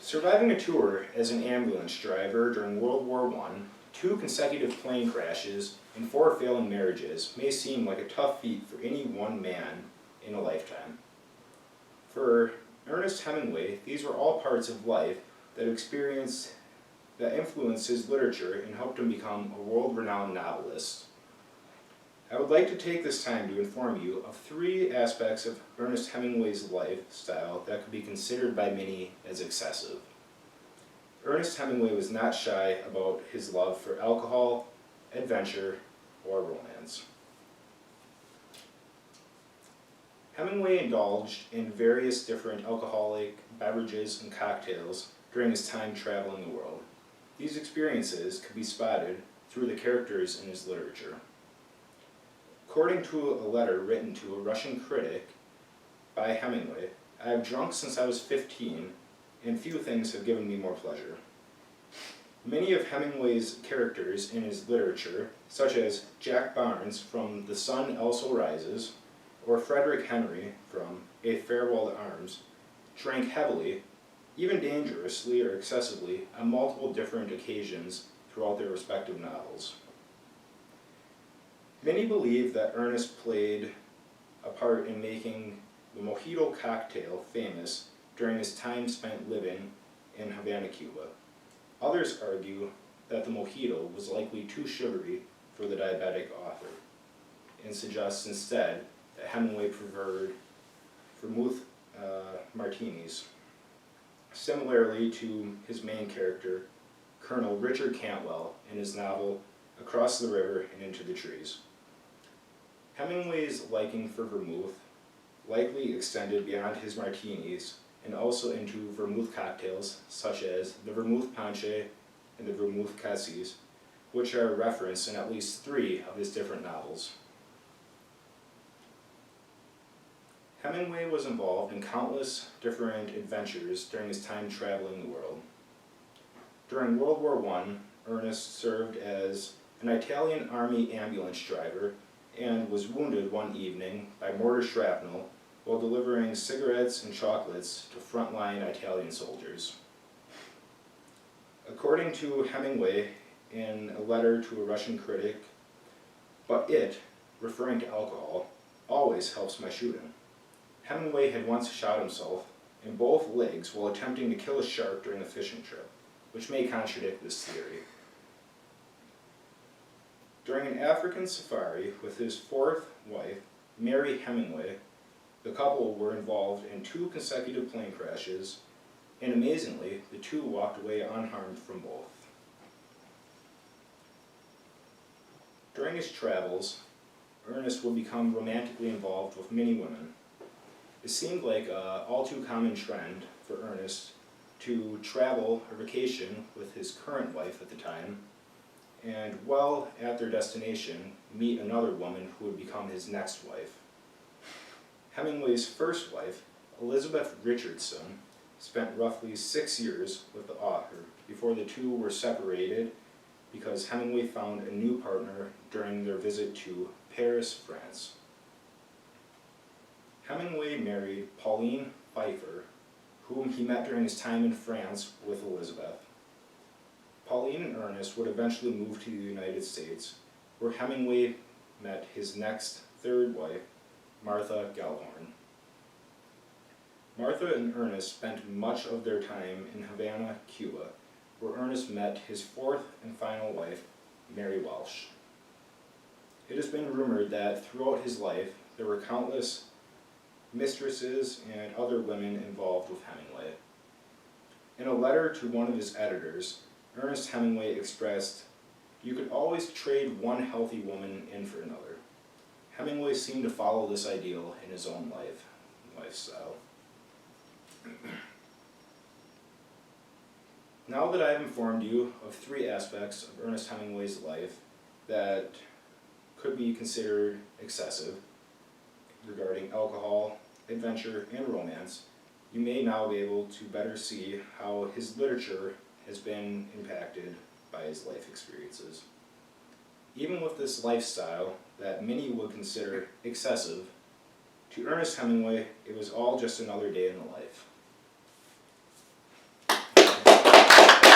Surviving a tour as an ambulance driver during World War I, 2 consecutive plane crashes, and 4 failing marriages may seem like a tough feat for any one man in a lifetime. For Ernest Hemingway, these were all parts of life that influenced his literature and helped him become a world-renowned novelist. I would like to take this time to inform you of 3 aspects of Ernest Hemingway's lifestyle that could be considered by many as excessive. Ernest Hemingway was not shy about his love for alcohol, adventure, or romance. Hemingway indulged in various different alcoholic beverages and cocktails during his time traveling the world. These experiences could be spotted through the characters in his literature. According to a letter written to a Russian critic by Hemingway, "I have drunk since I was 15, and few things have given me more pleasure." Many of Hemingway's characters in his literature, such as Jack Barnes from The Sun Also Rises, or Frederick Henry from A Farewell to Arms, drank heavily, even dangerously or excessively, on multiple different occasions throughout their respective novels. Many believe that Ernest played a part in making the mojito cocktail famous during his time spent living in Havana, Cuba. Others argue that the mojito was likely too sugary for the diabetic author, and suggest instead that Hemingway preferred vermouth martinis, similarly to his main character, Colonel Richard Cantwell, in his novel Across the River and Into the Trees. Hemingway's liking for vermouth likely extended beyond his martinis and also into vermouth cocktails such as the vermouth punch and the vermouth cassis, which are referenced in at least 3 of his different novels. Hemingway was involved in countless different adventures during his time traveling the world. During World War I, Ernest served as an Italian Army ambulance driver and was wounded one evening by mortar shrapnel while delivering cigarettes and chocolates to frontline Italian soldiers. According to Hemingway in a letter to a Russian critic, "But it," referring to alcohol, "always helps my shooting." Hemingway had once shot himself in both legs while attempting to kill a shark during a fishing trip, which may contradict this theory. During an African safari with his 4th wife, Mary Hemingway, the couple were involved in 2 consecutive plane crashes, and amazingly, the 2 walked away unharmed from both. During his travels, Ernest would become romantically involved with many women. It seemed like an all too common trend for Ernest to travel or vacation with his current wife at the time, and while at their destination, meet another woman who would become his next wife. Hemingway's first wife, Elizabeth Richardson, spent roughly 6 years with the author before the 2 were separated because Hemingway found a new partner during their visit to Paris, France. Hemingway married Pauline Pfeiffer, whom he met during his time in France with Elizabeth. Pauline and Ernest would eventually move to the United States, where Hemingway met his next 3rd wife, Martha Gellhorn. Martha and Ernest spent much of their time in Havana, Cuba, where Ernest met his 4th and final wife, Mary Welsh. It has been rumored that throughout his life there were countless mistresses and other women involved with Hemingway. In a letter to one of his editors, Ernest Hemingway expressed, "You could always trade one healthy woman in for another." Hemingway seemed to follow this ideal in his own lifestyle. Now that I have informed you of 3 aspects of Ernest Hemingway's life that could be considered excessive regarding alcohol, adventure, and romance, you may now be able to better see how his literature has been impacted by his life experiences. Even with this lifestyle that many would consider excessive, to Ernest Hemingway, it was all just another day in the life.